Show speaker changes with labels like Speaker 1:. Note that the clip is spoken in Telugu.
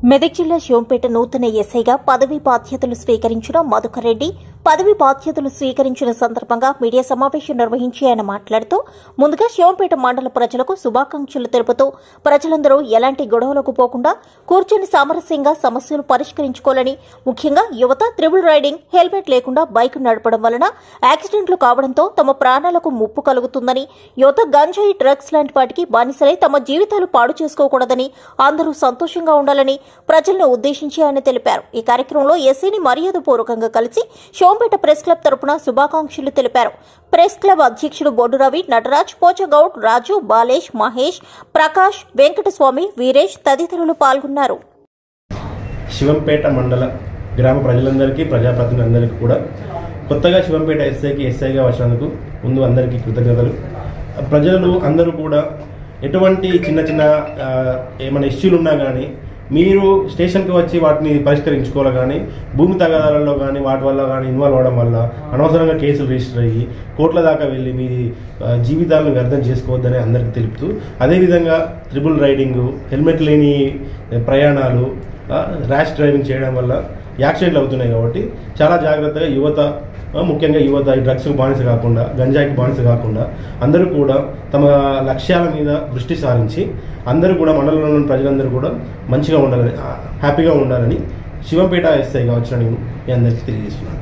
Speaker 1: మెదక్ జిల్లా శివంపేట నూతన ఎస్ఐగా పదవీ బాధ్యతలు స్వీకరించిన మధుకర్ రెడ్డి పదవీ బాధ్యతలు స్వీకరించిన సందర్భంగా మీడియా సమావేశం నిర్వహించి ఆయన మాట్లాడుతూ ముందుగా శివంపేట మండల ప్రజలకు శుభాకాంక్షలు తెలుపుతూ ప్రజలందరూ ఎలాంటి గొడవలకు పోకుండా కూర్చొని సామరస్యంగా సమస్యలు పరిష్కరించుకోవాలని, ముఖ్యంగా యువత త్రిబుల్ రైడింగ్, హెల్మెట్ లేకుండా బైక్ నడపడం వలన యాక్సిడెంట్లు కావడంతో తమ ప్రాణాలకు ముప్పు కలుగుతుందని, యువత గంజాయి, డ్రగ్స్ లాంటి వాటికి బానిసలై తమ జీవితాలు పాడు చేసుకోకూడదని, అందరూ సంతోషంగా ఉండాలని ప్రజలను ఉద్దేశించి ఆయన తెలిపారు. ఈ కార్యక్రమంలో ఎస్సీని మర్యాదపూర్వకంగా కలిసి శివంపేట ప్రెస్ క్లబ్ తరపున శుభాకాంక్షలు తెలిపారు. ప్రెస్ క్లబ్ అధ్యక్షుడు బొడ్డు రవి, నటరాజ్, పోచగౌడ్, రాజు, బాలేష్, మహేష్, ప్రకాష్, వెంకటస్వామి, వీరేష్ తదితరులు పాల్గొన్నారు.
Speaker 2: శివంపేట మండల గ్రామ ప్రజలందరికీ, ప్రజాప్రతినిధులందరికీ కూడా కొత్తగా శివంపేట ఎస్ఐగా వచ్చినందుకు ముందు అందరికీ కృతజ్ఞతలు. ప్రజలు అందరూ కూడా ఎటువంటి చిన్న చిన్న ఏమైనా ఇష్యూలు ఉన్నా కానీ మీరు స్టేషన్కి వచ్చి వాటిని పరిష్కరించుకోవాలి. కానీ భూమి తగాదాలలో కానీ వాటి వల్ల కానీ ఇన్వాల్వ్ అవ్వడం వల్ల అనవసరంగా కేసులు రిజిస్టర్ అయ్యి కోర్టుల దాకా వెళ్ళి మీ జీవితాలను వ్యర్థం చేసుకోవద్దని అందరికీ తెలుపుతూ, అదేవిధంగా ట్రిపుల్ రైడింగు, హెల్మెట్ లేని ప్రయాణాలు, ర్యాష్ డ్రైవింగ్ చేయడం వల్ల యాక్సిడెంట్లు అవుతున్నాయి. కాబట్టి చాలా జాగ్రత్తగా యువత, ముఖ్యంగా యువత ఈ డ్రగ్స్కి బానిస కాకుండా, గంజాయికి బానిస కాకుండా అందరూ కూడా తమ లక్ష్యాల మీద దృష్టి సారించి అందరూ కూడా మండలంలోని ప్రజలందరూ కూడా మంచిగా ఉండాలని, హ్యాపీగా ఉండాలని శివంపేట ఎస్ఐగా వచ్చిన నేను మీ అందరికీ తెలియజేస్తున్నాను.